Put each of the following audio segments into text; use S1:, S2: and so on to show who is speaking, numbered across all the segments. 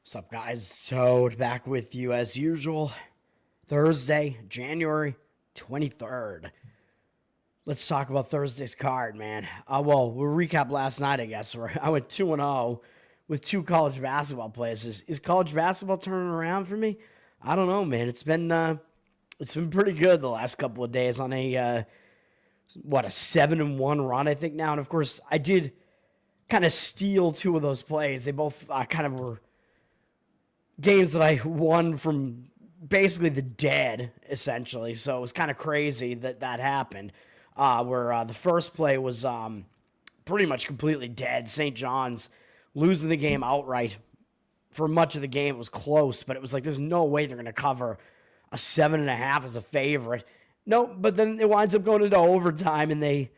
S1: What's up, guys? So, back with you as usual. Thursday, January 23rd. Let's talk about Thursday's card, man. We'll recap last night, I guess, where I went 2-0 with two college basketball plays. Is college basketball turning around for me? I don't know, man. It's been pretty good the last couple of days on a 7-1 run, I think now. And of course, I did kind of steal two of those plays. They both kind of were games that I won from basically the dead, essentially. So it was kind of crazy that happened. Where the first play was pretty much completely dead. St. John's losing the game outright. For much of the game, it was close, but it was like there's no way they're going to cover a 7.5 as a favorite. No, but then it winds up going into overtime, and they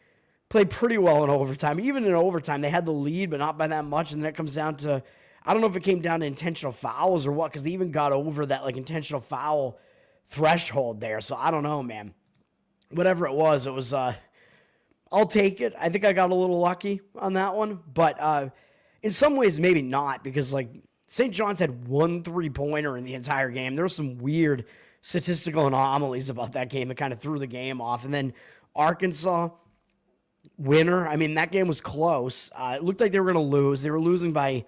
S1: played pretty well in overtime. Even in overtime, they had the lead, but not by that much, and then it comes down to, I don't know if it came down to intentional fouls or what, because they even got over that intentional foul threshold there. So I don't know, man. Whatever it was, I'll take it. I think I got a little lucky on that one, but in some ways maybe not, because St. John's had one 3-pointer in the entire game. There were some weird statistical anomalies about that game that kind of threw the game off. And then Arkansas, winner. I mean, that game was close. It looked like they were going to lose. They were losing by,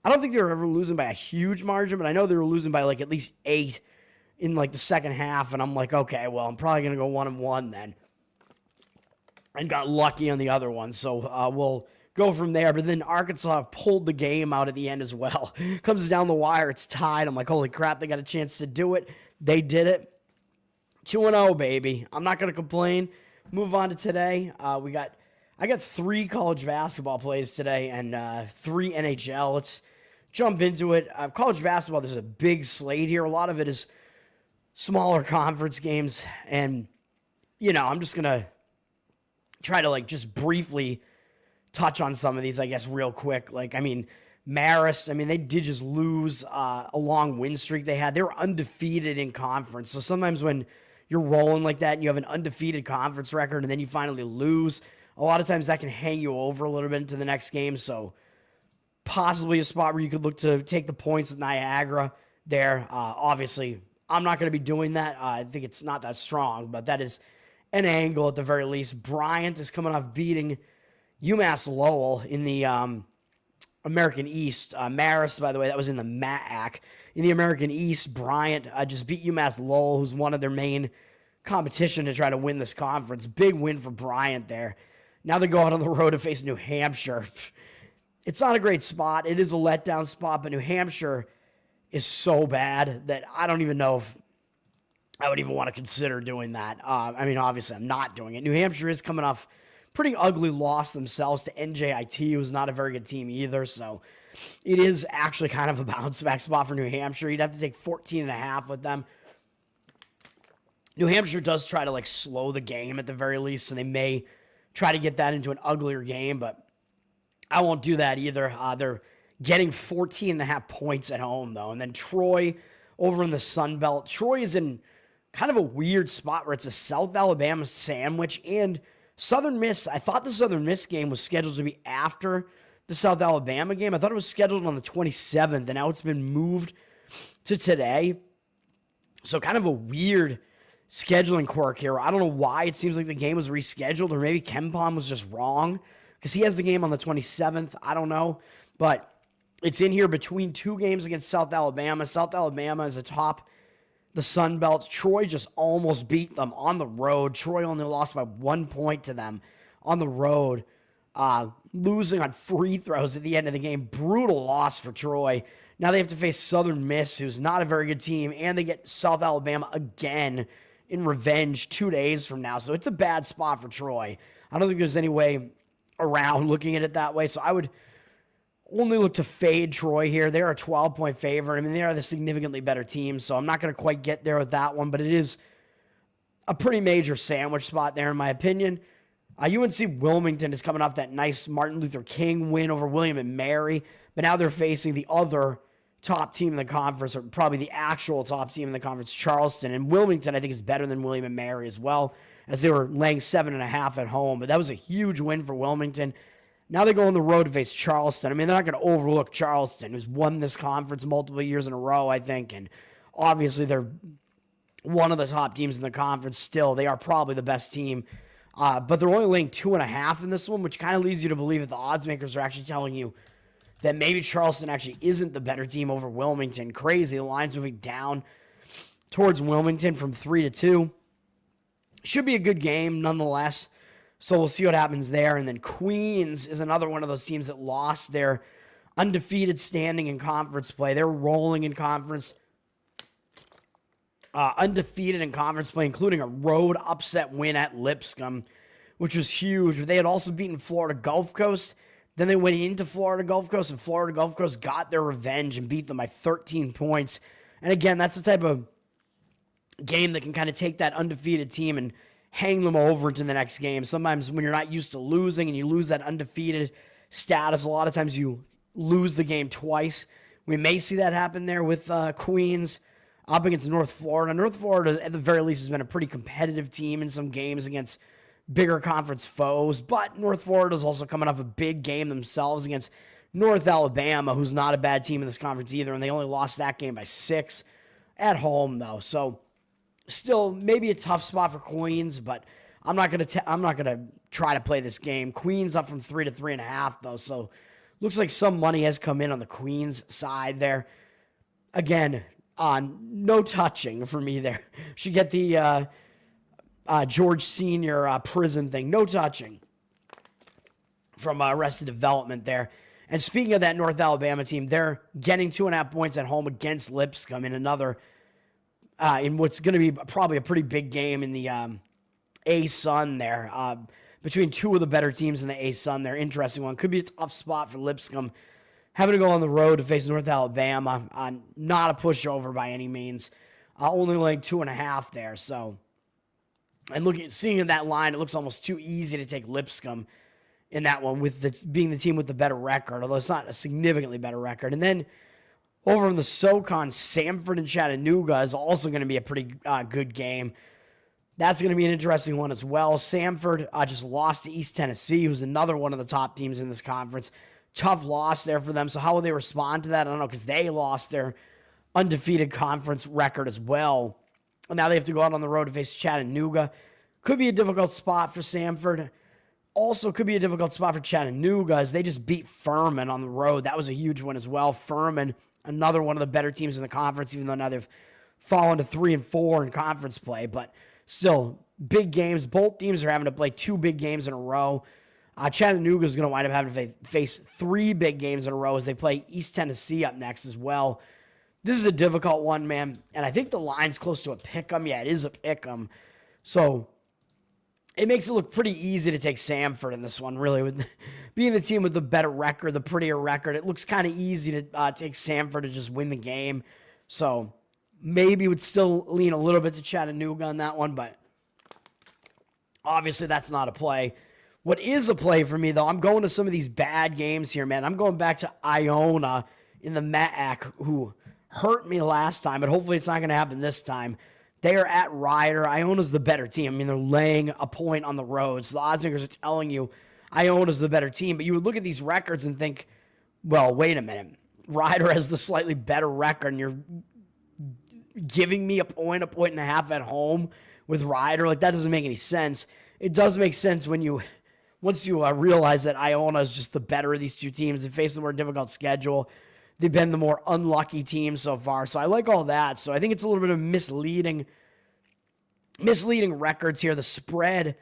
S1: I don't think they were ever losing by a huge margin, but I know they were losing by at least 8 in the second half. And I'm like, okay, well, I'm probably going to go 1-1 then. And got lucky on the other one. So we'll go from there. But then Arkansas pulled the game out at the end as well. Comes down the wire. It's tied. I'm like, holy crap, they got a chance to do it. They did it. 2-0, baby. I'm not going to complain. Move on to today. I got 3 college basketball plays today and 3 NHL. Let's jump into it. College basketball, there's a big slate here. A lot of it is smaller conference games. And, I'm just going to try to just briefly touch on some of these, I guess, real quick. Marist, they did just lose a long win streak they had. They were undefeated in conference. So sometimes when you're rolling like that and you have an undefeated conference record and then you finally lose, a lot of times that can hang you over a little bit into the next game. So possibly a spot where you could look to take the points with Niagara there. Obviously, I'm not going to be doing that. I think it's not that strong, but that is an angle at the very least. Bryant is coming off beating UMass Lowell in the American East. Marist, by the way, that was in the MAAC. In the American East, Bryant just beat UMass Lowell, who's one of their main competition to try to win this conference. Big win for Bryant there. Now they go out on the road to face New Hampshire. It's not a great spot. It is a letdown spot, but New Hampshire is so bad that I don't even know if I would even want to consider doing that. Obviously, I'm not doing it. New Hampshire is coming off pretty ugly loss themselves to NJIT, who's not a very good team either. So it is actually kind of a bounce back spot for New Hampshire. You'd have to take 14.5 with them. New Hampshire does try to slow the game at the very least, so they may try to get that into an uglier game, but I won't do that either. They're getting 14.5 points at home, though. And then Troy over in the Sun Belt. Troy is in kind of a weird spot where it's a South Alabama sandwich and Southern Miss. I thought the Southern Miss game was scheduled to be after the South Alabama game. I thought it was scheduled on the 27th, and now it's been moved to today. So kind of a weird scheduling quirk here. I don't know why it seems like the game was rescheduled, or maybe KenPom was just wrong because he has the game on the 27th. I don't know, but it's in here between 2 games against South Alabama. South Alabama is atop the Sun Belt. Troy just almost beat them on the road. Troy only lost by 1 point to them on the road, losing on free throws at the end of the game. Brutal loss for Troy. Now they have to face Southern Miss, who's not a very good team, and they get South Alabama again in revenge 2 days from now. So it's a bad spot for Troy. I don't think there's any way around looking at it that way. So I would only look to fade Troy here. They're a 12-point favorite. They are the significantly better team, so I'm not going to quite get there with that one, but it is a pretty major sandwich spot there, in my opinion. UNC Wilmington is coming off that nice Martin Luther King win over William and Mary, but now they're facing the other top team in the conference, or probably the actual top team in the conference, Charleston. And Wilmington, I think, is better than William and Mary as well, as they were laying 7.5 at home. But that was a huge win for Wilmington. Now they go on the road to face Charleston. I mean, they're not going to overlook Charleston, who's won this conference multiple years in a row, I think. And obviously, they're one of the top teams in the conference still. They are probably the best team. But they're only laying 2.5 in this one, which kind of leads you to believe that the odds makers are actually telling you that maybe Charleston actually isn't the better team over Wilmington. Crazy. The line's moving down towards Wilmington from 3-2. Should be a good game nonetheless. So we'll see what happens there. And then Queens is another one of those teams that lost their undefeated standing in conference play. They're rolling in conference. Undefeated in conference play, including a road upset win at Lipscomb, which was huge. They had also beaten Florida Gulf Coast. Then they went into Florida Gulf Coast, and Florida Gulf Coast got their revenge and beat them by 13 points. And again, that's the type of game that can kind of take that undefeated team and hang them over into the next game. Sometimes when you're not used to losing and you lose that undefeated status, a lot of times you lose the game twice. We may see that happen there with Queens up against North Florida. North Florida, at the very least, has been a pretty competitive team in some games against bigger conference foes, but North Florida is also coming off a big game themselves against North Alabama, who's not a bad team in this conference either, and they only lost that game by 6 at home, though. So still maybe a tough spot for Queens, but I'm not gonna try to play this game. Queens up from 3 to 3.5, though, so looks like some money has come in on the Queens side there. Again, no touching for me there. Should get the George Senior prison thing. No touching from Arrested Development there. And speaking of that North Alabama team, they're getting 2.5 points at home against Lipscomb in another, in what's going to be probably a pretty big game in the A-Sun there. Between two of the better teams in the A-Sun there. Interesting one. Could be a tough spot for Lipscomb. Having to go on the road to face North Alabama. Not a pushover by any means. Only like 2.5 there. So, and seeing that line, it looks almost too easy to take Lipscomb in that one with being the team with the better record, although it's not a significantly better record. And then over in the SoCon, Samford and Chattanooga is also going to be a pretty good game. That's going to be an interesting one as well. Samford just lost to East Tennessee, who's another one of the top teams in this conference. Tough loss there for them. So how will they respond to that? I don't know, because they lost their undefeated conference record as well. And now they have to go out on the road to face Chattanooga. Could be a difficult spot for Samford. Also could be a difficult spot for Chattanooga as they just beat Furman on the road. That was a huge one as well. Furman, another one of the better teams in the conference, even though now they've fallen to 3-4 in conference play. But still, big games. Both teams are having to play 2 big games in a row. Chattanooga is going to wind up having to face 3 big games in a row as they play East Tennessee up next as well. This is a difficult one, man. And I think the line's close to a pick'em. Yeah, it is a pick'em. So it makes it look pretty easy to take Samford in this one, really. With being the team with the better record, the prettier record, it looks kind of easy to take Samford to just win the game. So maybe would still lean a little bit to Chattanooga on that one, but obviously that's not a play. What is a play for me, though, I'm going to some of these bad games here, man. I'm going back to Iona in the MAAC, who hurt me last time, but hopefully it's not going to happen this time. They are at Rider. Iona's the better team. I mean, they're laying a point on the road. So the odds makers are telling you Iona's the better team. But you would look at these records and think, well, wait a minute. Rider has the slightly better record, and you're giving me a point and a half at home with Rider. Like, that doesn't make any sense. It does make sense once you realize that Iona is just the better of these two teams. They face the more difficult schedule. They've been the more unlucky team so far. So I like all that. So I think it's a little bit of misleading records here. The spread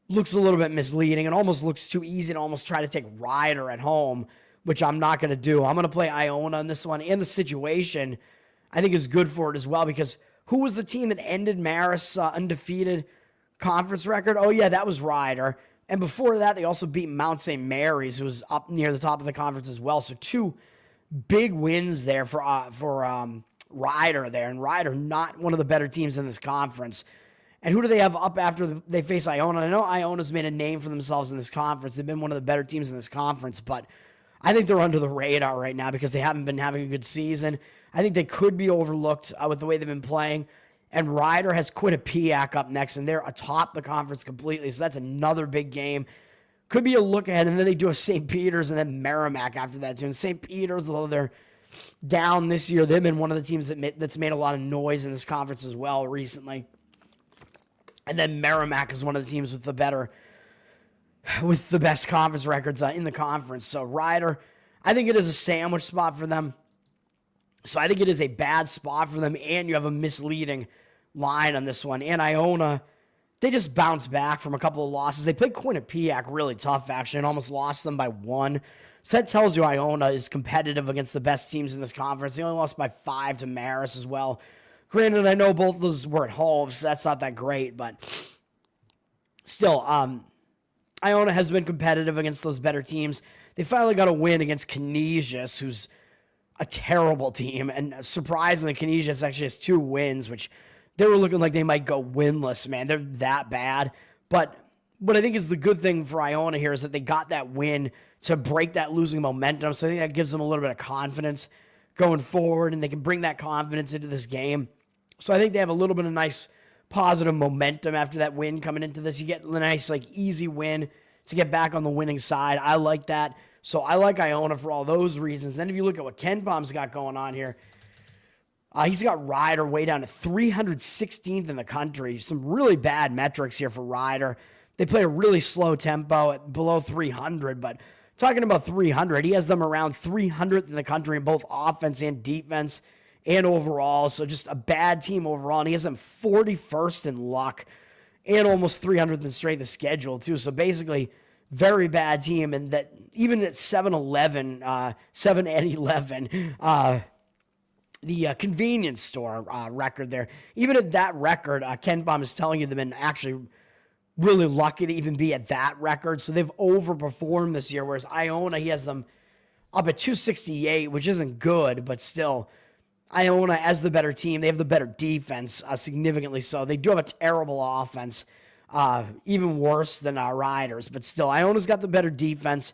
S1: looks a little bit misleading and almost looks too easy to almost try to take Rider at home, which I'm not going to do. I'm going to play Iona in this one. And the situation, I think, is good for it as well, because who was the team that ended Marist's undefeated conference record? Oh, yeah, that was Rider. And before that, they also beat Mount St. Mary's, who was up near the top of the conference as well. So 2 big wins there for Rider there. And Rider, not one of the better teams in this conference. And who do they have up after they face Iona? I know Iona's made a name for themselves in this conference. They've been one of the better teams in this conference, but I think they're under the radar right now because they haven't been having a good season. I think they could be overlooked with the way they've been playing. And Rider has Quinnipiac up next, and they're atop the conference completely. So that's another big game. could be a look ahead, and then they do have St. Peter's and then Merrimack after that too. And St. Peter's, although they're down this year, they've been one of the teams that's made a lot of noise in this conference as well recently. And then Merrimack is one of the teams with the best conference records in the conference. So Rider, I think it is a sandwich spot for them. So I think it is a bad spot for them, and you have a misleading line on this one. And Iona, they just bounced back from a couple of losses. They played Quinnipiac really tough, actually, and almost lost them by 1. So that tells you Iona is competitive against the best teams in this conference. They only lost by 5 to Marist as well. Granted, I know both of those were at home, so that's not that great, but still, Iona has been competitive against those better teams. They finally got a win against Canisius, who's a terrible team, and surprisingly, Canisius actually has 2 wins, which they were looking like they might go winless, man. They're that bad. But what I think is the good thing for Iona here is that they got that win to break that losing momentum, so I think that gives them a little bit of confidence going forward, and they can bring that confidence into this game. So I think they have a little bit of nice positive momentum after that win coming into this. You get a nice, easy win to get back on the winning side. I like that. So I like Iona for all those reasons. Then if you look at what KenPom's got going on here, he's got Rider way down to 316th in the country. Some really bad metrics here for Rider. They play a really slow tempo at below 300, but talking about 300, he has them around 300th in the country in both offense and defense and overall. So just a bad team overall. And he has them 41st in luck and almost 300th in straight the schedule too. So basically, very bad team. And that even at 7-11, 7-11, the convenience store record there, even at that record, KenPom is telling you they've been actually really lucky to even be at that record. So they've overperformed this year, whereas Iona, he has them up at 268, which isn't good, but still, Iona as the better team. They have the better defense, significantly so. They do have a terrible offense, even worse than our Riders, but still, Iona's got the better defense.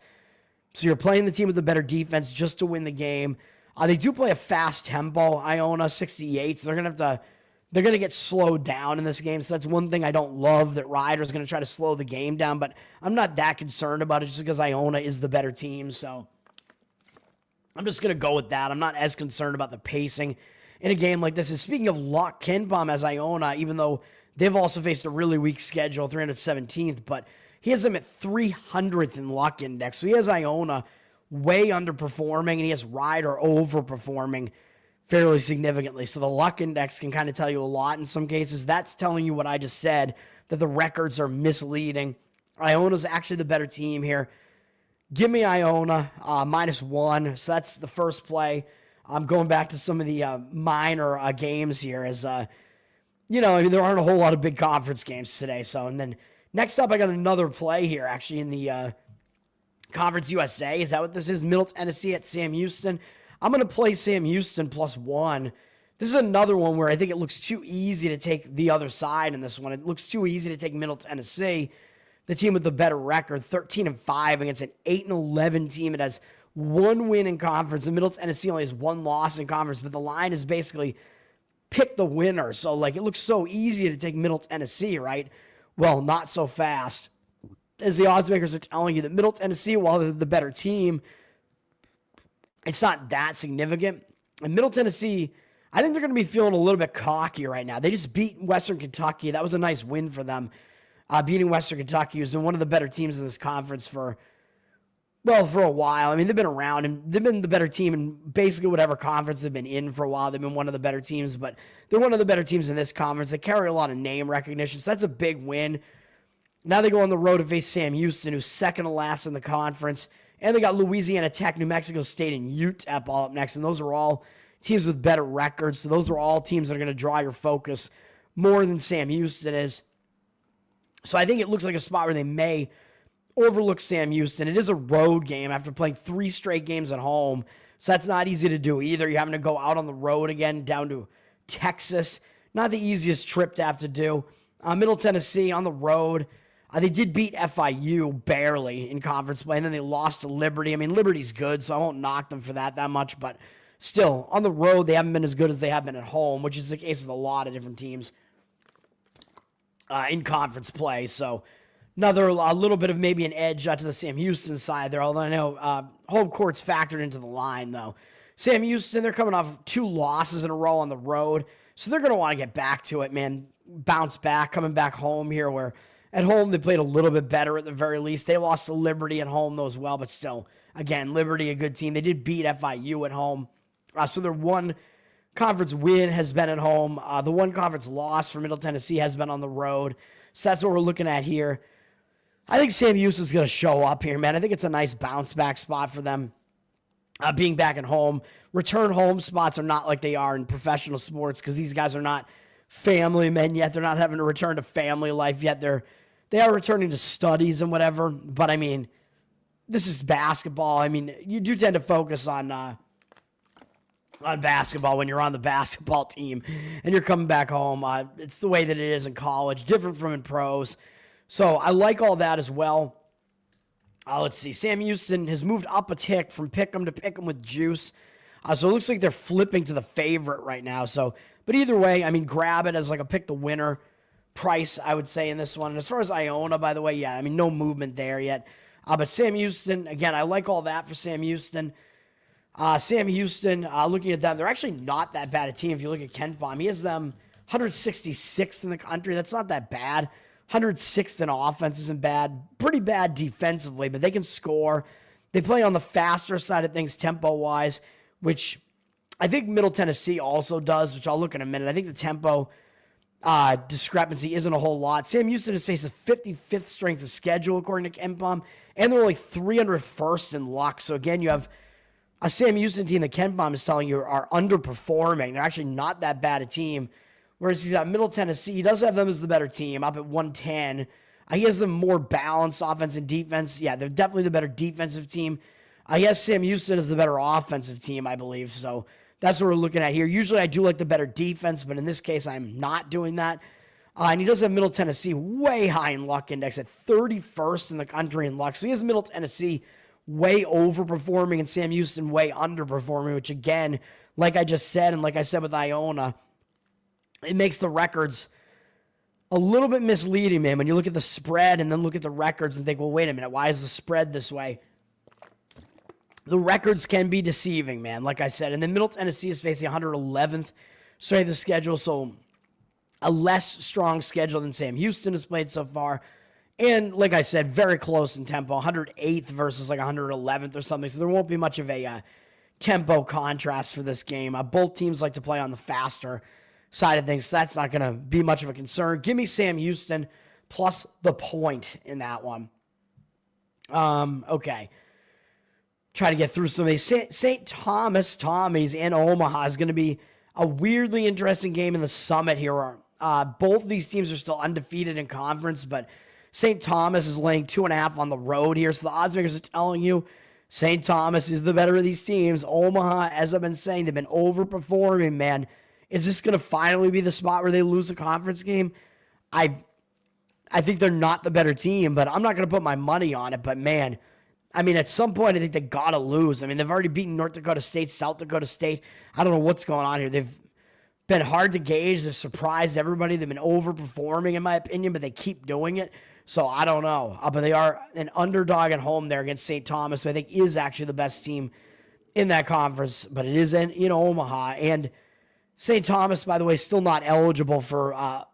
S1: So you're playing the team with the better defense just to win the game. They do play a fast tempo, Iona 68, so they're going to get slowed down in this game. So that's one thing I don't love, that Rider's going to try to slow the game down, but I'm not that concerned about it just because Iona is the better team. So I'm just going to go with that. I'm not as concerned about the pacing in a game like this. And speaking of luck, KenPom has Iona, even though they've also faced a really weak schedule, 317th, but he has them at 300th in luck index. So he has Iona way underperforming, and he has Rider overperforming fairly significantly. So the luck index can kind of tell you a lot in some cases. That's telling you what I just said, that the records are misleading. Iona's actually the better team here. Give me Iona, -1. So that's the first play. I'm going back to some of the minor games here as, there aren't a whole lot of big conference games today. So, and then next up, I got another play here actually in the Conference USA. Is that what this is? Middle Tennessee at Sam Houston. I'm going to play Sam Houston +1. This is another one where I think it looks too easy to take the other side in this one. It looks too easy to take Middle Tennessee, the team with the better record, 13-5 against an 8-11 team. It has 1 win in conference. And Middle Tennessee only has 1 loss in conference, but the line is basically pick the winner. So, it looks so easy to take Middle Tennessee, right? Well, not so fast. As the odds makers are telling you that Middle Tennessee, while they're the better team, it's not that significant. And Middle Tennessee, I think they're going to be feeling a little bit cocky right now. They just beat Western Kentucky. That was a nice win for them. Beating Western Kentucky, who's been one of the better teams in this conference for a while. I mean, they've been around, and they've been the better team in basically whatever conference they've been in for a while. They've been one of the better teams, but they're one of the better teams in this conference. They carry a lot of name recognition, so that's a big win. Now they go on the road to face Sam Houston, who's second to last in the conference. And they got Louisiana Tech, New Mexico State, and UTEP all up next. And those are all teams with better records. So those are all teams that are going to draw your focus more than Sam Houston is. So I think it looks like a spot where they may overlook Sam Houston. It is a road game after playing 3 straight games at home. So that's not easy to do either. You're having to go out on the road again down to Texas. Not the easiest trip to have to do. Middle Tennessee on the road. They did beat FIU barely in conference play, and then they lost to Liberty. I mean, Liberty's good, so I won't knock them for that much, but still, on the road, they haven't been as good as they have been at home, which is the case with a lot of different teams in conference play. So another a little bit of maybe an edge to the Sam Houston side there, although I know home court's factored into the line, though. Sam Houston, they're coming off 2 losses in a row on the road, so they're going to want to get back to it, man. Bounce back, coming back home here, where at home they played a little bit better at the very least. They lost to Liberty at home, though, as well, but still, again, Liberty, a good team. They did beat FIU at home, so their one conference win has been at home. The one conference loss for Middle Tennessee has been on the road, so that's what we're looking at here. I think Sam Houston's going to show up here, man. I think it's a nice bounce back spot for them. Being back at home. Return home spots are not like they are in professional sports because these guys are not family men yet. They're not having to return to family life yet. They are returning to studies and whatever. But, I mean, this is basketball. I mean, you do tend to focus on basketball when you're on the basketball team and you're coming back home. It's the way that it is in college, different from in pros. So I like all that as well. Let's see. Sam Houston has moved up a tick from Pick'em to Pick'em with Juice. So it looks like they're flipping to the favorite right now. So, but either way, I mean, grab it as like a pick the winner price, I would say, in this one. And as far as Iona, by the way, yeah, I mean, no movement there yet. But Sam Houston, again, I like all that for Sam Houston. Sam Houston, looking at them, they're actually not that bad a team. If you look at KenPom, he has them 166th in the country. That's not that bad. 106th in offense isn't bad. Pretty bad defensively, but they can score. They play on the faster side of things tempo-wise, which I think Middle Tennessee also does, which I'll look in a minute. I think the tempo discrepancy isn't a whole lot. Sam Houston has faced a 55th strength of schedule, according to KenPom, and they're only 301st in luck. So again, you have a Sam Houston team that KenPom is telling you are underperforming. They're actually not that bad a team. Whereas he's at Middle Tennessee, he does have them as the better team, up at 110. He has them more balanced offense and defense. Yeah, they're definitely the better defensive team. He has Sam Houston as the better offensive team, I believe. So that's what we're looking at here. Usually I do like the better defense, but in this case I'm not doing that. And he does have Middle Tennessee way high in luck index at 31st in the country in luck. So he has Middle Tennessee way overperforming and Sam Houston way underperforming, which again, like I just said, and like I said with Iona, it makes the records a little bit misleading, man. When you look at the spread and then look at the records and think, well, wait a minute, why is the spread this way? The records can be deceiving, man, like I said. And then Middle Tennessee is facing 111th strength of schedule, so a less strong schedule than Sam Houston has played so far. And like I said, very close in tempo, 108th versus like 111th or something. So there won't be much of a tempo contrast for this game. Both teams like to play on the faster side of things, so that's not going to be much of a concern. Give me Sam Houston plus the point in that one. Okay. Try to get through some of these. St. Thomas Tommies in Omaha is going to be a weirdly interesting game in the Summit here. Both of these teams are still undefeated in conference, but St. Thomas is laying 2.5 on the road here, so the odds makers are telling you St. Thomas is the better of these teams. Omaha, as I've been saying, they've been overperforming, man. Is this going to finally be the spot where they lose a conference game? I think they're not the better team, but I'm not going to put my money on it. But, man, I mean, at some point, I think they got to lose. I mean, they've already beaten North Dakota State, South Dakota State. I don't know what's going on here. They've been hard to gauge. They've surprised everybody. They've been overperforming, in my opinion, but they keep doing it. So, I don't know. But they are an underdog at home there against St. Thomas, who I think is actually the best team in that conference. But it is in Omaha. And St. Thomas, by the way, still not eligible for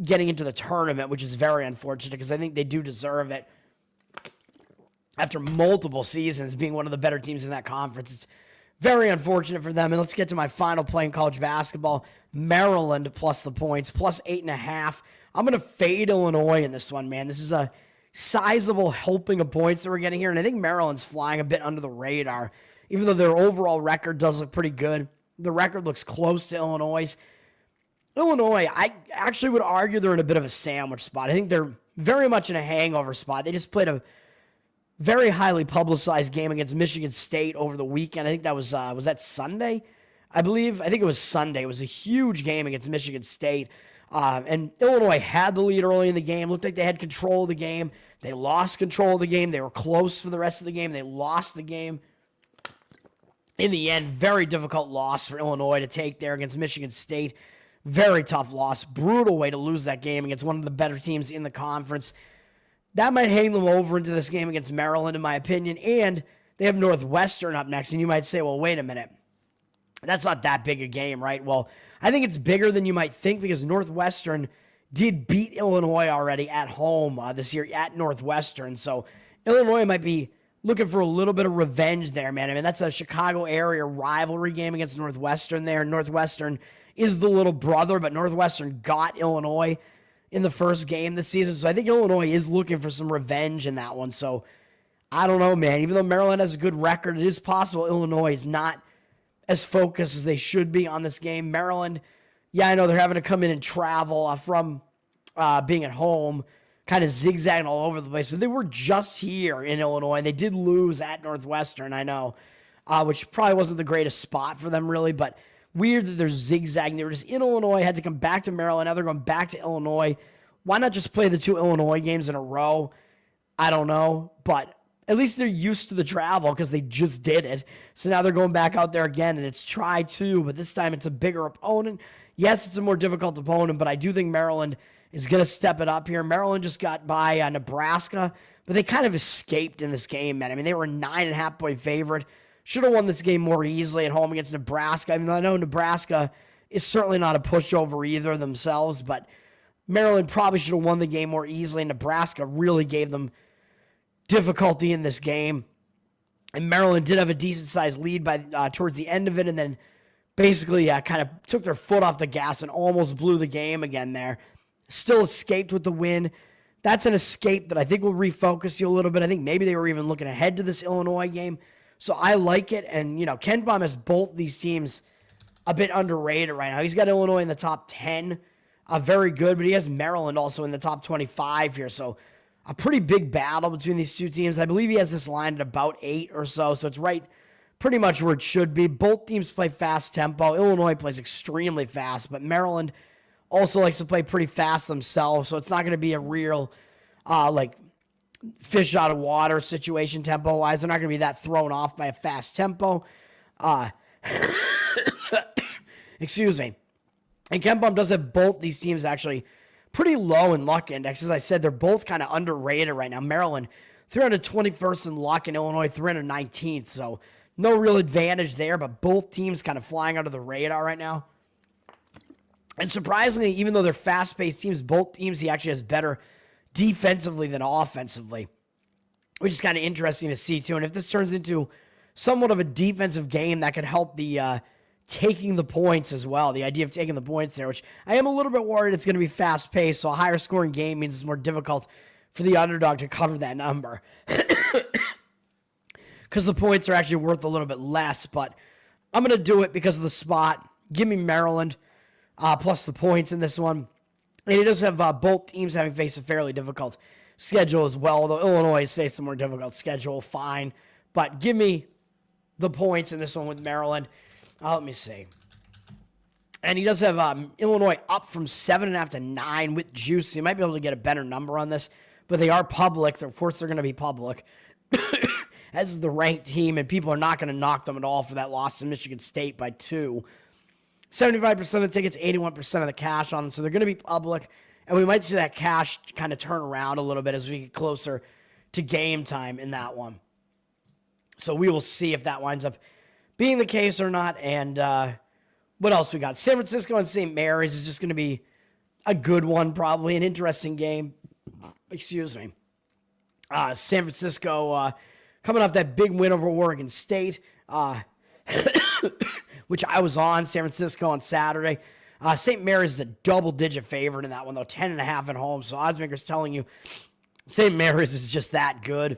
S1: getting into the tournament, which is very unfortunate because I think they do deserve it. After multiple seasons being one of the better teams in that conference, it's very unfortunate for them. And let's get to my final play in college basketball. Maryland plus the points, plus 8.5. I'm going to fade Illinois in this one, man. This is a sizable helping of points that we're getting here. And I think Maryland's flying a bit under the radar, even though their overall record does look pretty good. The record looks close to Illinois'. Illinois, I actually would argue they're in a bit of a sandwich spot. I think they're very much in a hangover spot. They just played a very highly publicized game against Michigan State over the weekend. I think that was that Sunday? I believe. I think it was Sunday. It was a huge game against Michigan State. And Illinois had the lead early in the game. Looked like they had control of the game. They lost control of the game. They were close for the rest of the game. They lost the game. In the end, very difficult loss for Illinois to take there against Michigan State. Very tough loss. Brutal way to lose that game against one of the better teams in the conference. that might hang them over into this game against Maryland, in my opinion. And they have Northwestern up next. And you might say, well, wait a minute. That's not that big a game, right? Well, I think it's bigger than you might think because Northwestern did beat Illinois already at home this year at Northwestern. So Illinois might be looking for a little bit of revenge there, man. I mean, that's a Chicago area rivalry game against Northwestern there. Northwestern is the little brother, but Northwestern got Illinois in the first game this season. So I think Illinois is looking for some revenge in that one. So I don't know, man. Even though Maryland has a good record, it is possible Illinois is not as focused as they should be on this game. Maryland, yeah, I know they're having to come in and travel from being at home, kind of zigzagging all over the place, but they were just here in Illinois. They did lose at Northwestern, I know, which probably wasn't the greatest spot for them, really, but weird that they're zigzagging. They were just in Illinois, had to come back to Maryland. Now they're going back to Illinois. Why not just play the 2 Illinois games in a row? I don't know, but at least they're used to the travel because they just did it. So now they're going back out there again, and it's try 2, but this time it's a bigger opponent. Yes, it's a more difficult opponent, but I do think Maryland is going to step it up here. Maryland just got by Nebraska, but they kind of escaped in this game, man. I mean, they were a 9.5-point favorite. Should have won this game more easily at home against Nebraska. I mean, I know Nebraska is certainly not a pushover either themselves, but Maryland probably should have won the game more easily. Nebraska really gave them difficulty in this game. And Maryland did have a decent-sized lead by towards the end of it, and then basically kind of took their foot off the gas and almost blew the game again there. Still escaped with the win. That's an escape that I think will refocus you a little bit. I think maybe they were even looking ahead to this Illinois game. So I like it. And, you know, Ken Baum has both these teams a bit underrated right now. He's got Illinois in the top 10. Very good, but he has Maryland also in the top 25 here. So a pretty big battle between these two teams. I believe he has this line at about 8 or so. So it's right pretty much where it should be. Both teams play fast tempo. Illinois plays extremely fast, but Maryland also likes to play pretty fast themselves, so it's not going to be a real, like, fish out of water situation tempo-wise. They're not going to be that thrown off by a fast tempo. Excuse me. And Ken Baum does have both these teams actually pretty low in luck index. As I said, they're both kind of underrated right now. Maryland, 321st in luck, and Illinois, 319th, so no real advantage there, but both teams kind of flying under the radar right now. And surprisingly, even though they're fast-paced teams, both teams he actually has better defensively than offensively, which is kind of interesting to see, too. And if this turns into somewhat of a defensive game, that could help the taking the points as well, the idea of taking the points there, which I am a little bit worried it's going to be fast-paced, so a higher-scoring game means it's more difficult for the underdog to cover that number because the points are actually worth a little bit less. But I'm going to do it because of the spot. Give me Maryland. Plus the points in this one. And it does have both teams having faced a fairly difficult schedule as well, although Illinois has faced a more difficult schedule, fine. But give me the points in this one with Maryland. Let me see. And he does have Illinois up from 7.5 to 9 with juice. So you might be able to get a better number on this, but they are public. Of course, they're going to be public. As the ranked team, and people are not going to knock them at all for that loss to Michigan State by 2. 75% of the tickets, 81% of the cash on them. So they're going to be public, and we might see that cash kind of turn around a little bit as we get closer to game time in that one. So we will see if that winds up being the case or not. And what else we got? San Francisco and St. Mary's is just going to be a good one, probably an interesting game. Excuse me. San Francisco coming off that big win over Oregon State. Which I was on, San Francisco on Saturday. St. Mary's is a double-digit favorite in that one, though, 10.5 at home. So oddsmakers telling you St. Mary's is just that good.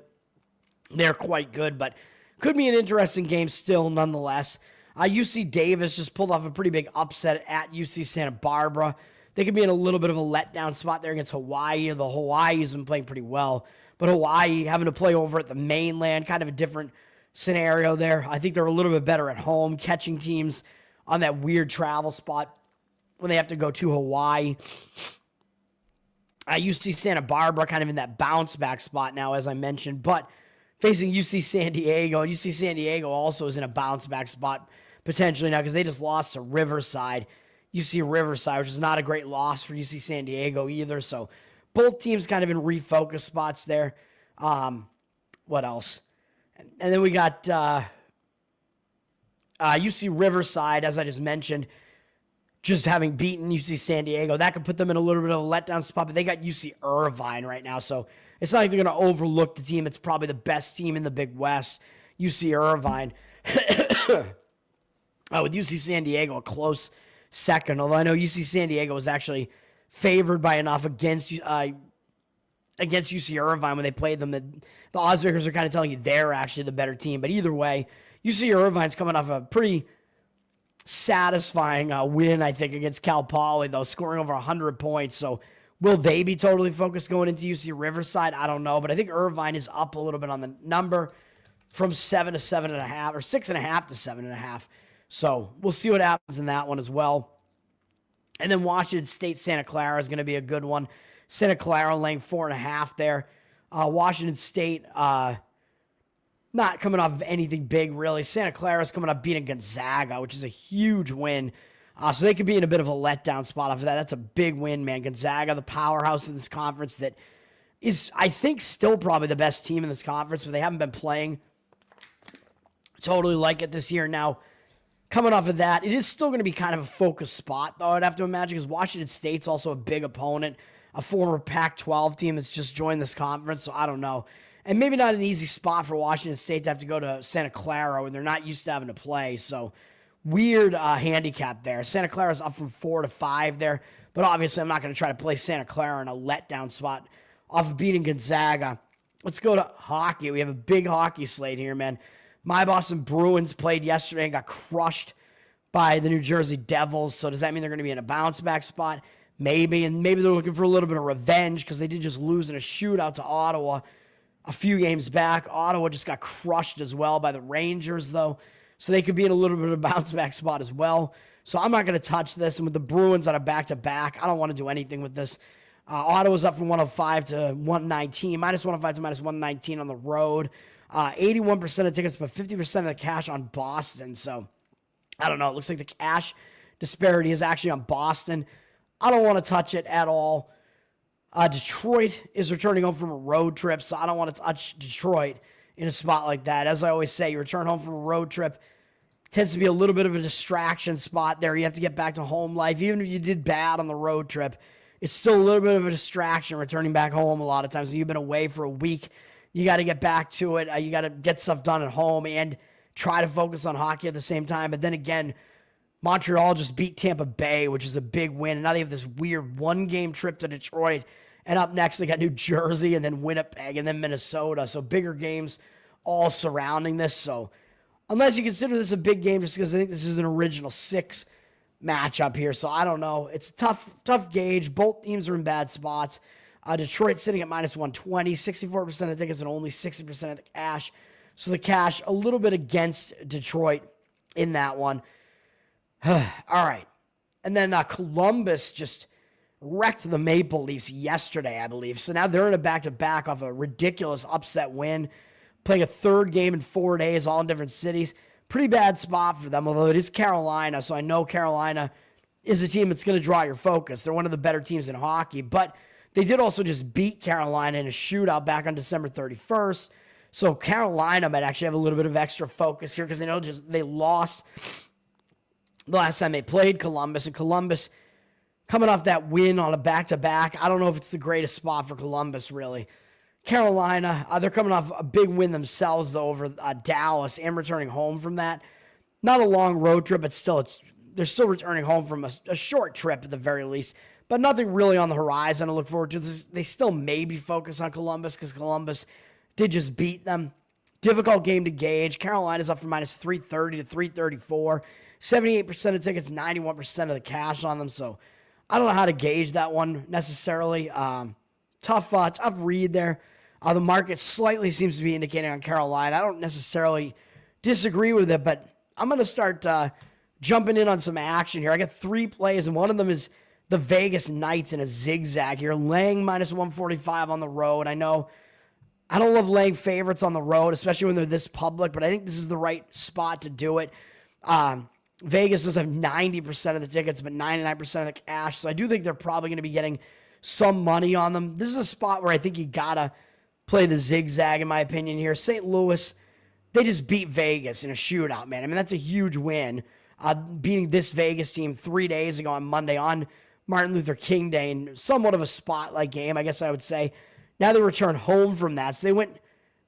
S1: They're quite good, but could be an interesting game still, nonetheless. UC Davis just pulled off a pretty big upset at UC Santa Barbara. They could be in a little bit of a letdown spot there against Hawaii. The Hawaii's been playing pretty well, but Hawaii having to play over at the mainland, kind of a different scenario there. I think they're a little bit better at home, catching teams on that weird travel spot when they have to go to Hawaii. UC Santa Barbara kind of in that bounce back spot now, as I mentioned, but facing UC San Diego. UC San Diego also is in a bounce back spot potentially now because they just lost to Riverside. UC Riverside, which is not a great loss for UC San Diego either. So both teams kind of in refocus spots there. What else? And then we got UC Riverside, as I just mentioned, just having beaten UC San Diego. That could put them in a little bit of a letdown spot, but they got UC Irvine right now, so it's not like they're going to overlook the team. It's probably the best team in the Big West, UC Irvine. With UC San Diego, a close second, although I know UC San Diego was actually favored by enough against UC Irvine when they played them. The odds makers are kind of telling you they're actually the better team. But either way, UC Irvine's coming off a pretty satisfying win, I think, against Cal Poly, though, scoring over 100 points. So will they be totally focused going into UC Riverside? I don't know. But I think Irvine is up a little bit on the number from 7 to 7.5, or 6.5 to 7.5. So we'll see what happens in that one as well. And then Washington State Santa Clara is going to be a good one. Santa Clara laying 4.5 there. Washington State not coming off of anything big, really. Santa Clara is coming up beating Gonzaga, which is a huge win. So they could be in a bit of a letdown spot after that. That's a big win, man. Gonzaga, the powerhouse in this conference that is, I think, still probably the best team in this conference, but they haven't been playing totally like it this year. Now, coming off of that, it is still going to be kind of a focus spot, though, I'd have to imagine, because Washington State's also a big opponent, a former Pac-12 team that's just joined this conference, so I don't know. And maybe not an easy spot for Washington State to have to go to Santa Clara when they're not used to having to play, so weird handicap there. Santa Clara's up from 4 to 5 there, but obviously I'm not going to try to play Santa Clara in a letdown spot off of beating Gonzaga. Let's go to hockey. We have a big hockey slate here, man. My Boston Bruins played yesterday and got crushed by the New Jersey Devils. So does that mean they're going to be in a bounce-back spot? Maybe. And maybe they're looking for a little bit of revenge because they did just lose in a shootout to Ottawa a few games back. Ottawa just got crushed as well by the Rangers, though. So they could be in a little bit of a bounce-back spot as well. So I'm not going to touch this. And with the Bruins on a back-to-back, I don't want to do anything with this. Ottawa's up from 105 to 119, minus 105 to minus 119 on the road. 81% of tickets, but 50% of the cash on Boston. So, I don't know. It looks like the cash disparity is actually on Boston. I don't want to touch it at all. Detroit is returning home from a road trip, so I don't want to touch Detroit in a spot like that. As I always say, you return home from a road trip, tends to be a little bit of a distraction spot there. You have to get back to home life. Even if you did bad on the road trip, it's still a little bit of a distraction returning back home a lot of times. You've been away for a week. You got to get back to it. You got to get stuff done at home and try to focus on hockey at the same time. But then again, Montreal just beat Tampa Bay, which is a big win. And now they have this weird one-game trip to Detroit. And up next, they got New Jersey and then Winnipeg and then Minnesota. So bigger games all surrounding this. So unless you consider this a big game, just because I think this is an original 6 matchup here. So I don't know. It's a tough gauge. Both teams are in bad spots. Detroit sitting at minus 120, 64% of tickets and only 60% of the cash. So the cash a little bit against Detroit in that one. All right. And then Columbus just wrecked the Maple Leafs yesterday, I believe. So now they're in a back-to-back off a ridiculous upset win, playing a third game in 4 days, all in different cities. Pretty bad spot for them, although it is Carolina, so I know Carolina is a team that's going to draw your focus. They're one of the better teams in hockey, but they did also just beat Carolina in a shootout back on December 31st. So Carolina might actually have a little bit of extra focus here because they lost the last time they played Columbus. And Columbus coming off that win on a back-to-back. I don't know if it's the greatest spot for Columbus, really. Carolina, they're coming off a big win themselves, though, over Dallas and returning home from that. Not a long road trip, but still, they're still returning home from a short trip at the very least. But nothing really on the horizon to look forward to. They still maybe focus on Columbus because Columbus did just beat them. Difficult game to gauge. Carolina's up from minus 330 to 334. 78% of tickets, 91% of the cash on them. So I don't know how to gauge that one necessarily. Tough read there. The market slightly seems to be indicating on Carolina. I don't necessarily disagree with it, but I'm going to start jumping in on some action here. I got 3 plays, and one of them is the Vegas Knights in a zigzag here, laying minus 145 on the road. I know I don't love laying favorites on the road, especially when they're this public, but I think this is the right spot to do it. Vegas does have 90% of the tickets, but 99% of the cash, so I do think they're probably going to be getting some money on them. This is a spot where I think you got to play the zigzag, in my opinion, here. St. Louis, they just beat Vegas in a shootout, man. I mean, that's a huge win. Beating this Vegas team 3 days ago on Monday on Martin Luther King Day, and somewhat of a spotlight game, I guess I would say. Now they return home from that. So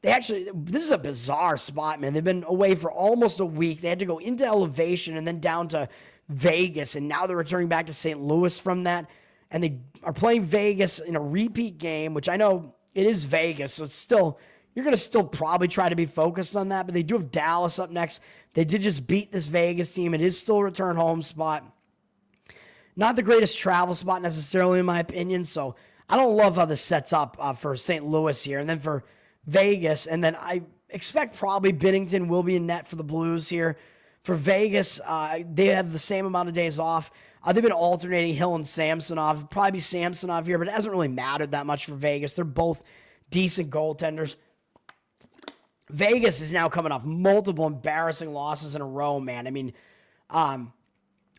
S1: this is a bizarre spot, man. They've been away for almost a week. They had to go into elevation and then down to Vegas, and now they're returning back to St. Louis from that. And they are playing Vegas in a repeat game, which I know it is Vegas, so you're going to still probably try to be focused on that, but they do have Dallas up next. They did just beat this Vegas team. It is still a return home spot. Not the greatest travel spot necessarily, in my opinion, so I don't love how this sets up for St. Louis here. And then for Vegas, and then I expect probably Binnington will be in net for the Blues here. For Vegas, they have the same amount of days off. They've been alternating Hill and Samsonov. Probably be Samsonov here, but it hasn't really mattered that much for Vegas. They're both decent goaltenders. Vegas is now coming off multiple embarrassing losses in a row, man. I mean,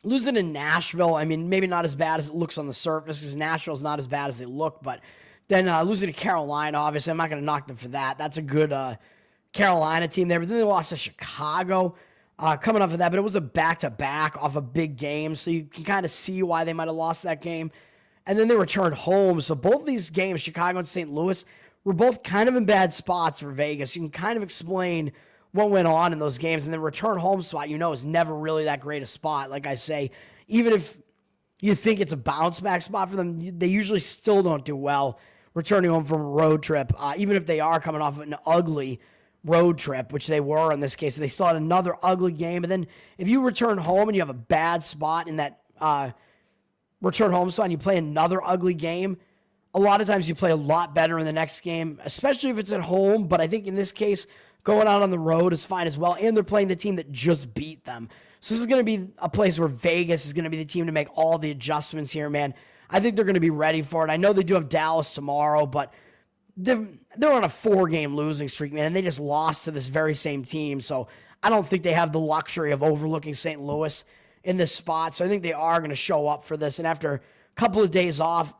S1: losing in Nashville, I mean, maybe not as bad as it looks on the surface, because Nashville's not as bad as they look, but then losing to Carolina, obviously, I'm not going to knock them for that. That's a good Carolina team there, but then they lost to Chicago coming off of that, but it was a back-to-back off a big game, so you can kind of see why they might have lost that game. And then they returned home, so both these games, Chicago and St. Louis, were both kind of in bad spots for Vegas. You can kind of explain what went on in those games, and the return home spot, is never really that great a spot. Like I say, even if you think it's a bounce-back spot for them, they usually still don't do well returning home from a road trip, even if they are coming off an ugly road trip, which they were in this case. So they still had another ugly game. And then if you return home and you have a bad spot in that return home spot and you play another ugly game, a lot of times you play a lot better in the next game, especially if it's at home. But I think in this case, going out on the road is fine as well. And they're playing the team that just beat them. So this is going to be a place where Vegas is going to be the team to make all the adjustments here, man. I think they're going to be ready for it. I know they do have Dallas tomorrow, but they're on a 4-game losing streak, man, and they just lost to this very same team. So I don't think they have the luxury of overlooking St. Louis in this spot. So I think they are going to show up for this. And after a couple of days off,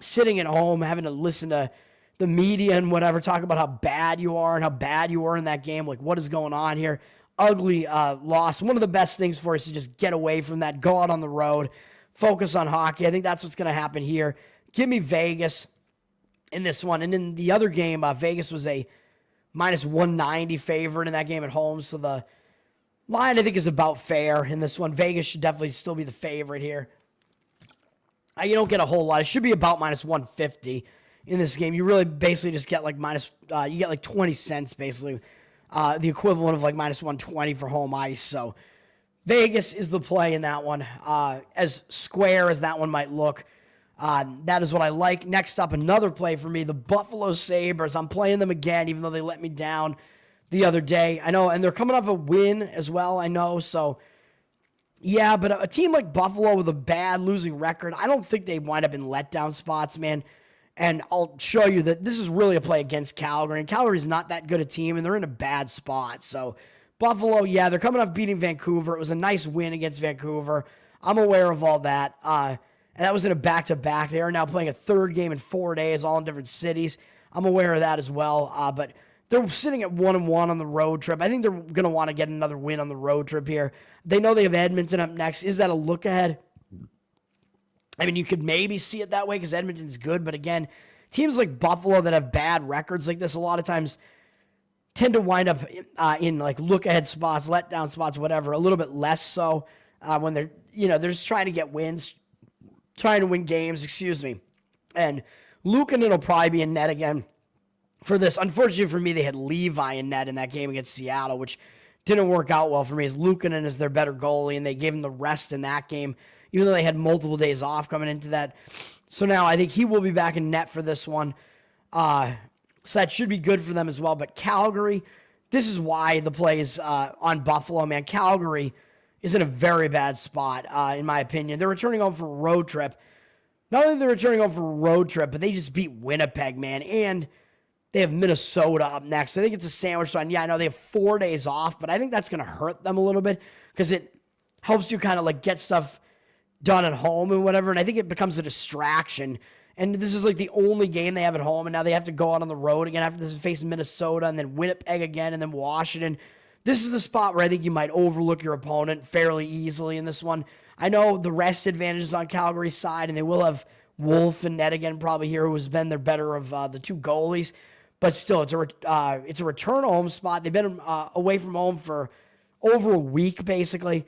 S1: sitting at home, having to listen to the media and whatever, talk about how bad you are and how bad you were in that game, like what is going on here. Ugly loss. One of the best things for us is to just get away from that, go out on the road, focus on hockey. I think that's what's going to happen here. Give me Vegas in this one. And in the other game, Vegas was a minus 190 favorite in that game at home. So the line, I think, is about fair in this one. Vegas should definitely still be the favorite here. You don't get a whole lot. It should be about minus 150 in this game. You really basically just get like you get like 20 cents basically. The equivalent of like minus 120 for home ice. So Vegas is the play in that one. As square as that one might look, that is what I like. Next up, another play for me, the Buffalo Sabres. I'm playing them again, even though they let me down the other day. I know, and they're coming off a win as well, I know. So, yeah, but a team like Buffalo with a bad losing record, I don't think they wind up in letdown spots, man. And I'll show you that this is really a play against Calgary. And Calgary's not that good a team, and they're in a bad spot. So Buffalo, yeah, they're coming off beating Vancouver. It was a nice win against Vancouver. I'm aware of all that. And that was in a back-to-back. They are now playing a third game in 4 days, all in different cities. I'm aware of that as well. But they're sitting at 1-1 on the road trip. I think they're going to want to get another win on the road trip here. They know they have Edmonton up next. Is that a look ahead? I mean, you could maybe see it that way because Edmonton's good, but again, teams like Buffalo that have bad records like this a lot of times tend to wind up in like look-ahead spots, letdown spots, whatever, a little bit less so when they're just trying to get wins, trying to win games, And Luukkonen will probably be in net again for this. Unfortunately for me, they had Levi in net in that game against Seattle, which didn't work out well for me as Luukkonen is their better goalie, and they gave him the rest in that game, even though they had multiple days off coming into that. So now I think he will be back in net for this one. So that should be good for them as well. But Calgary, this is why the play is on Buffalo, man. Calgary is in a very bad spot, in my opinion. They're returning home for a road trip. Not only are they returning home for a road trip, but they just beat Winnipeg, man. And they have Minnesota up next. I think it's a sandwich line. Yeah, I know they have 4 days off, but I think that's going to hurt them a little bit because it helps you kind of like get stuff done at home and whatever, and I think it becomes a distraction. And this is like the only game they have at home, and now they have to go out on the road again after this, face Minnesota, and then Winnipeg again, and then Washington. This is the spot where I think you might overlook your opponent fairly easily in this one. I know the rest advantage is on Calgary's side, and they will have Wolf and Ned again probably here, who has been their better of the two goalies. But still, it's a return home spot. They've been away from home for over a week, basically.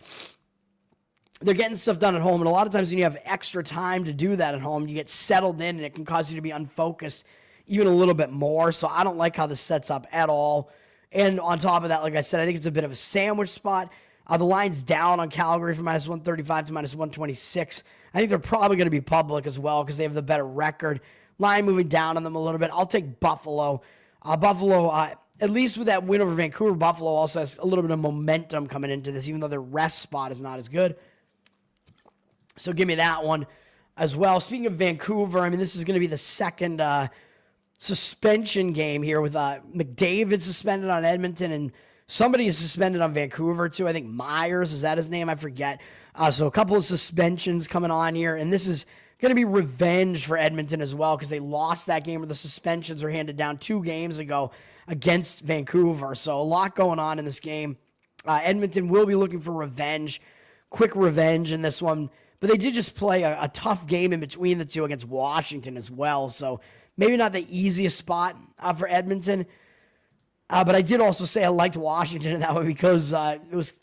S1: They're getting stuff done at home, and a lot of times when you have extra time to do that at home, you get settled in, and it can cause you to be unfocused even a little bit more. So I don't like how this sets up at all. And on top of that, like I said, I think it's a bit of a sandwich spot. The line's down on Calgary from minus 135 to minus 126. I think they're probably going to be public as well because they have the better record. Line moving down on them a little bit. I'll take Buffalo. Buffalo, at least with that win over Vancouver, Buffalo also has a little bit of momentum coming into this, even though their rest spot is not as good. So give me that one as well. Speaking of Vancouver, I mean, this is going to be the second suspension game here with McDavid suspended on Edmonton, and somebody is suspended on Vancouver too. I think Myers, is that his name? I forget. So a couple of suspensions coming on here, and this is going to be revenge for Edmonton as well because they lost that game where the suspensions were handed down 2 games ago against Vancouver. So a lot going on in this game. Edmonton will be looking for revenge, quick revenge in this one. But they did just play a tough game in between the two against Washington as well. So maybe not the easiest spot for Edmonton. But I did also say I liked Washington in that one because it was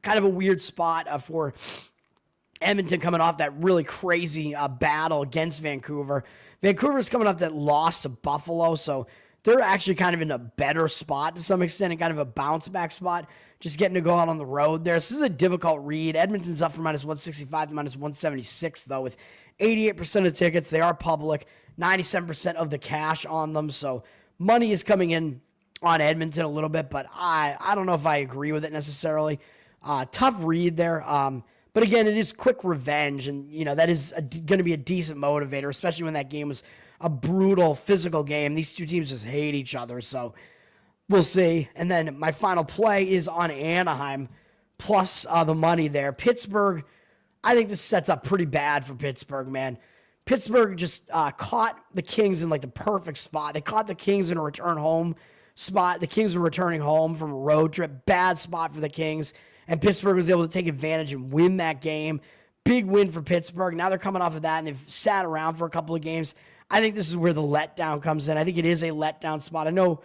S1: kind of a weird spot for Edmonton coming off that really crazy battle against Vancouver. Vancouver's coming off that loss to Buffalo, so they're actually kind of in a better spot to some extent and kind of a bounce back spot, just getting to go out on the road there. This is a difficult read. Edmonton's up from minus 165 to minus 176, though, with 88% of tickets. They are public, 97% of the cash on them, so money is coming in on Edmonton a little bit, but I don't know if I agree with it necessarily. Tough read there. But again, it is quick revenge, and that is going to be a decent motivator, especially when that game was a brutal physical game. These two teams just hate each other, so we'll see. And then my final play is on Anaheim, plus the money there. Pittsburgh, I think this sets up pretty bad for Pittsburgh, man. Pittsburgh just caught the Kings in like the perfect spot. They caught the Kings in a return home spot. The Kings were returning home from a road trip. Bad spot for the Kings. And Pittsburgh was able to take advantage and win that game. Big win for Pittsburgh. Now they're coming off of that, and they've sat around for a couple of games. I think this is where the letdown comes in. I think it is a letdown spot. I know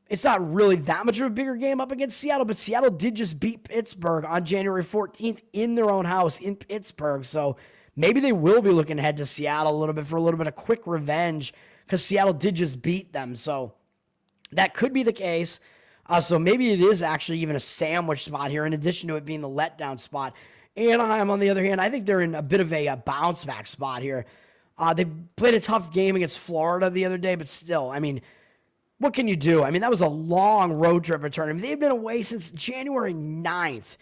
S1: it's not really that much of a bigger game up against Seattle, but Seattle did just beat Pittsburgh on January 14th in their own house in Pittsburgh. So maybe they will be looking ahead to Seattle a little bit for a little bit of quick revenge because Seattle did just beat them. So that could be the case. So maybe it is actually even a sandwich spot here in addition to it being the letdown spot. Anaheim, on the other hand, I think they're in a bit of a bounce back spot here. They played a tough game against Florida the other day, but still, I mean, what can you do? I mean, that was a long road trip return. I mean, they've been away since January 9th.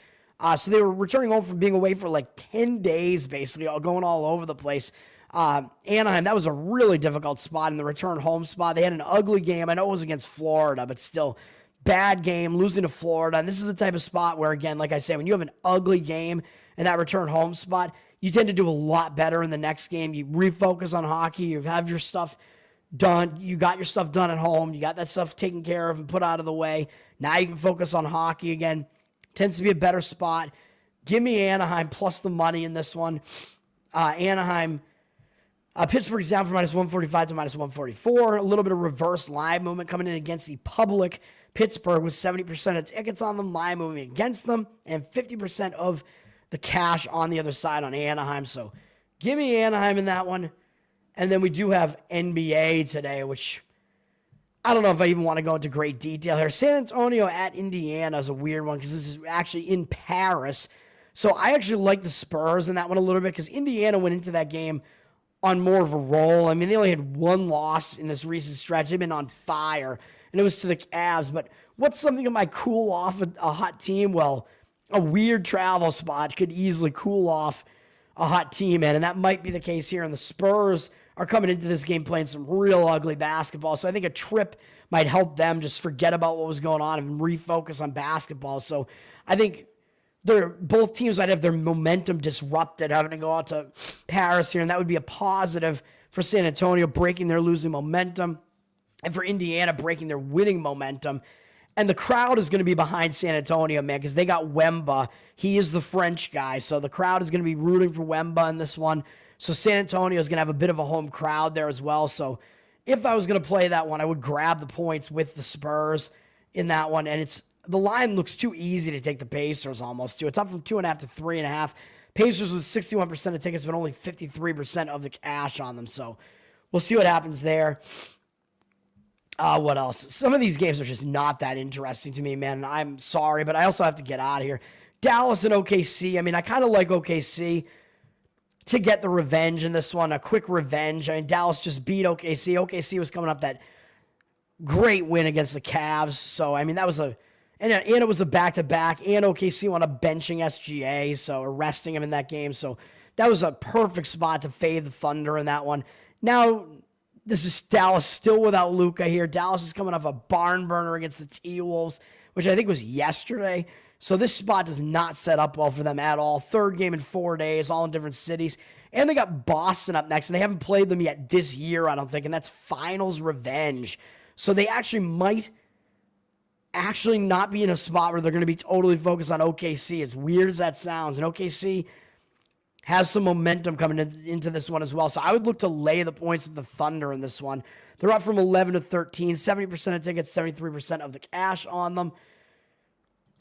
S1: So they were returning home from being away for like 10 days, basically, going all over the place. Anaheim, that was a really difficult spot in the return home spot. They had an ugly game. I know it was against Florida, but still, bad game, losing to Florida. And this is the type of spot where, again, like I said, when you have an ugly game in that return home spot, you tend to do a lot better in the next game. You refocus on hockey. You have your stuff done. You got your stuff done at home. You got that stuff taken care of and put out of the way. Now you can focus on hockey again. Tends to be a better spot. Give me Anaheim plus the money in this one. Anaheim, Pittsburgh's down from minus 145 to minus 144. A little bit of reverse line movement coming in against the public. Pittsburgh with 70% of tickets on them, line moving against them, and 50% of the cash on the other side on Anaheim. So give me Anaheim in that one. And then we do have NBA today, which I don't know if I even want to go into great detail here. San Antonio at Indiana is a weird one because this is actually in Paris. So I actually like the Spurs in that one a little bit because Indiana went into that game on more of a roll. I mean, they only had one loss in this recent stretch. They've been on fire, and it was to the Cavs. But what's something that might cool off a hot team? Well, a weird travel spot could easily cool off a hot team, man, and that might be the case here. And the Spurs are coming into this game playing some real ugly basketball, so I think a trip might help them just forget about what was going on and refocus on basketball. So I think both teams might have their momentum disrupted having to go out to Paris here, and that would be a positive for San Antonio, breaking their losing momentum, and for Indiana, breaking their winning momentum. And the crowd is going to be behind San Antonio, man, because they got Wemba. He is the French guy, so the crowd is going to be rooting for Wemba in this one. So San Antonio is going to have a bit of a home crowd there as well. So if I was going to play that one, I would grab the points with the Spurs in that one. And the line looks too easy to take the Pacers almost too. It's up from 2.5 to 3.5. Pacers was 61% of tickets, but only 53% of the cash on them. So we'll see what happens there. What else? Some of these games are just not that interesting to me, man. I'm sorry, but I also have to get out of here. Dallas and OKC. I mean, I kind of like OKC to get the revenge in this one, a quick revenge. I mean, Dallas just beat OKC. OKC was coming up that great win against the Cavs. So, I mean, that was and it was a back-to-back, and OKC wound up benching SGA, so arresting him in that game. So that was a perfect spot to fade the Thunder in that one. Now, this is Dallas still without Luka here. Dallas is coming off a barn burner against the T-Wolves, which I think was yesterday. So this spot does not set up well for them at all. Third game in 4 days, all in different cities. And they got Boston up next, and they haven't played them yet this year, I don't think, and that's finals revenge. So they might not be in a spot where they're going to be totally focused on OKC, as weird as that sounds. And OKC has some momentum coming into this one as well. So I would look to lay the points with the Thunder in this one. They're up from 11 to 13, 70% of tickets, 73% of the cash on them.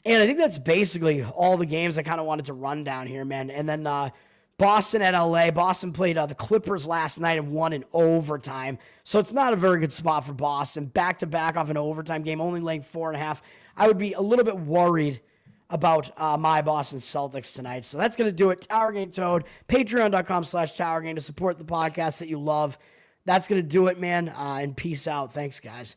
S1: And I think that's basically all the games I kind of wanted to run down here, man. And then Boston at LA. Boston played the Clippers last night and won in overtime. So it's not a very good spot for Boston. Back-to-back off an overtime game, only laying 4.5. I would be a little bit worried about my Boston Celtics tonight. So that's going to do it. Tower Game Toad, patreon.com/Tower Game to support the podcast that you love. That's going to do it, man. And peace out. Thanks, guys.